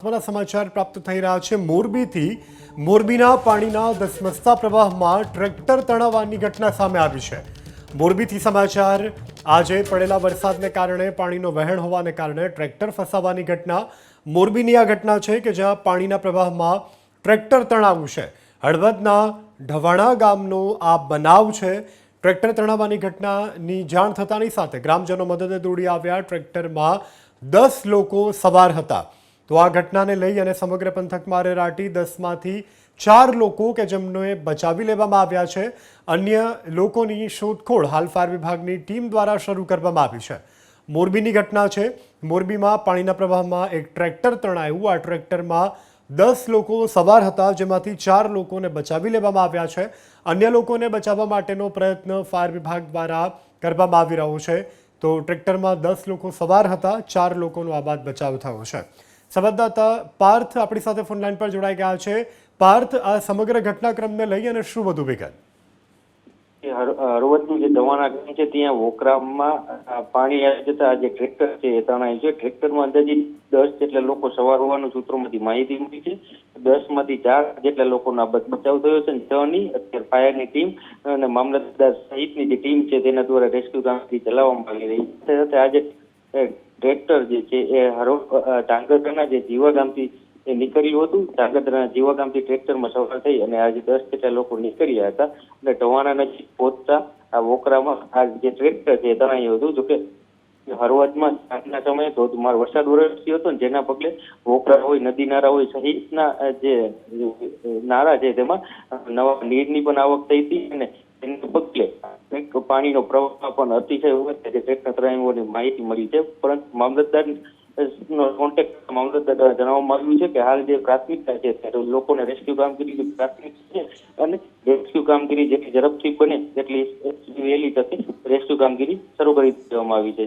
સમાચાર પ્રાપ્ત થઈ રહ્યા છે મોરબીના પાણીના ધસમસતા પ્રવાહમાં ટ્રેક્ટર તણાવવાની ઘટના સામે આવી છે। મોરબીથી સમાચાર આજે પડેલા વરસાદને કારણે પાણીનો વહેણ હોવાને કારણે ટ્રેક્ટર ફસાવાની ઘટના મોરબીની આ ઘટના છે કે જ્યાં પાણીના પ્રવાહમાં ટ્રેક્ટર તણાવ્યું છે। હળવદના ઢવાણા ગામનો આ બનાવ છે। ટ્રેક્ટર તણાવવાની ઘટનાની જાણ થતાની સાથે ગ્રામજનો મદદે દોડી આવ્યા। ટ્રેક્ટરમાં 10 લોકો સવાર હતા। તો આ ઘટનાને લઈ અને સમગ્ર પંથકમાં રેરાટી 10માંથી 4 લોકો કે જેમને બચાવી લેવામાં આવ્યા છે। અન્ય લોકોની શોધખોળ હાલ ફાયર વિભાગની ટીમ દ્વારા શરૂ કરવામાં આવી છે। મોરબીની ઘટના છે। મોરબીમાં પાણીના પ્રવાહમાં એક ટ્રેક્ટર તણાયું। આ ટ્રેક્ટરમાં 10 લોકો સવાર હતા, જેમાંથી 4 લોકોને બચાવી લેવામાં આવ્યા છે। અન્ય લોકોને બચાવવા માટેનો પ્રયત્ન ફાયર વિભાગ દ્વારા કરવામાં આવી રહ્યો છે। તો ટ્રેક્ટરમાં 10 લોકો સવાર હતા, 4 લોકોનો આ બાદ બચાવ થયો છે। સંવાદદાતા પાર્થ આપણી સાથે ફોન લાઈન પર જોડાઈ ગયા છે। પાર્થ, આ સમગ્ર ઘટનાક્રમને લઈ અને શું વધુ વિગત? હળવદનું જે દવાણા ગામ છે ત્યાં વોકરામાં પાણી આવી જતા જે ટ્રેક્ટર છે એ તણાયું છે। ટ્રેક્ટરમાં અંદાજિત 10 જેટલા લોકો સવાર હોવાનું સૂત્રોમાંથી માહિતી મળી છે। 10માંથી 4 જેટલા લોકોનો બચાવ થયો છે। 6ની અત્યારે ફાયરની ટીમ અને મામલતદાર સહિતની જે ટીમ છે તેના દ્વારા રેસ્ક્યુ કામગીરી ચલાવવામાં આવી રહી છે। સાથે આજે ટ્રેક્ટર જે છે એ ધાંગધ્રાના જે જીવા ગામથી નીકળ્યું હતું। ધાંગધ્રાના જીવા ગામથી ટ્રેક્ટરમાં સવાર થઈ અને આજે 10 જેટલા લોકો નીકળ્યા હતા અને ઢવાણા નજીક પહોંચતા આ વોકરામાં આ જે ટ્રેક્ટર છે એ તણાયું હતું। જોકે હળવદમાં સાંજના સમયે ધોધમાર વરસાદ વરસ્યો હતો, જેના પગલે વોકરા હોય, નદી નાળા હોય સહિતના જે નાળા છે તેમાં નવા નીરની પણ આવક થઈ હતી અને તેને પગલે પાણીનો પ્રવાહ પણ અતિશય વધે છે। ટ્રેક્ટર તણાયું માહિતી મળી છે, પરંતુ મામલતદારનો કોન્ટેક્ટ મામલતદાર દ્વારા જણાવવામાં આવ્યું છે કે હાલ જે પ્રાથમિકતા છે લોકોને રેસ્ક્યુ કામગીરી પ્રાથમિક છે અને રેસ્ક્યુ કામગીરી જેટલી ઝડપથી બને તેટલી વહેલી તકે રેસ્ક્યુ કામગીરી શરૂ કરી દેવામાં આવી છે।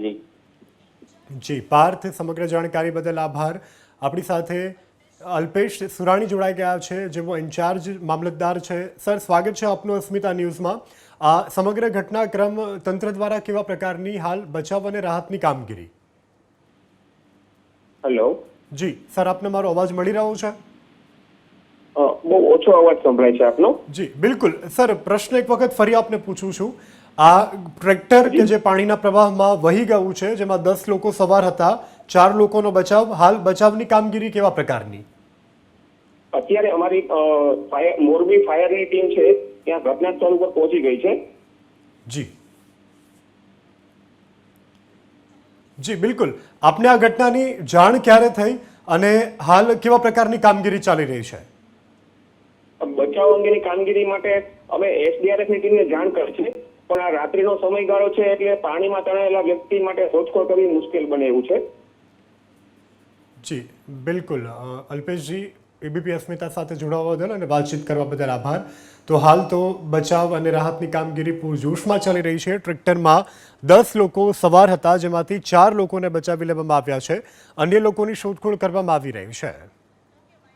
જી પાર્થ, સમગ્ર જાણકારી બદલ આભાર। આપણી સાથે અલ્પેશ સુરાણી જોડાઈ ગયા છે, જેઓ ઇન્ચાર્જ મામલતદાર છે। સર, સ્વાગત છે આપનું અસ્મિતા ન્યૂઝમાં। આ સમગ્ર ઘટનાક્રમ તંત્ર દ્વારા કેવા પ્રકારની હાલ બચાવ અને રાહતની કામગીરી? હેલો જી સર, આપને મારો અવાજ મળી રહ્યો છે? બહુ ઓછો અવાજ સંભળાય છે આપનો। જી બિલકુલ સર, પ્રશ્ન એક વખત ફરી આપને પૂછું છું। આ ટ્રેક્ટર કે જે પાણીના પ્રવાહમાં વહી ગયું છે, જેમાં 10 લોકો સવાર હતા, 4 લોકોનો બચાવ, હાલ બચાવની કામગીરી કેવા પ્રકારની? અત્યારે અમારી મોરબી ફાયરની ટીમ છે ત્યાં ઘટના સ્થળ ઉપર પહોંચી ગઈ છે। જી જી બિલકુલ, આપને આ ઘટનાની જાણ ક્યારે થઈ અને હાલ કેવા પ્રકારની કામગીરી ચાલી રહી છે? બચાવ અંગેની કામગીરી માટે અમે એસડીઆરએફની ટીમને જાણ કરી છે, પણ આ રાત્રિનો સમયગાળો છે એટલે પાણીમાં તણાયેલા વ્યક્તિ માટે શોધખોળ કરવી મુશ્કેલ બને એવું છે। જી બિલકુલ અલ્પેશજી, એબીપી અસ્મિતા સાથે જોડાવા બદલ અને વાતચીત કરવા બદલ આભાર। તો હાલ તો બચાવ અને રાહતની કામગીરી પૂરજોશમાં ચાલી રહી છે। ટ્રેક્ટરમાં 10 લોકો સવાર હતા, જેમાંથી 4 લોકોને બચાવી લેવામાં આવ્યા છે। અન્ય લોકોની શોધખોળ કરવામાં આવી રહી છે।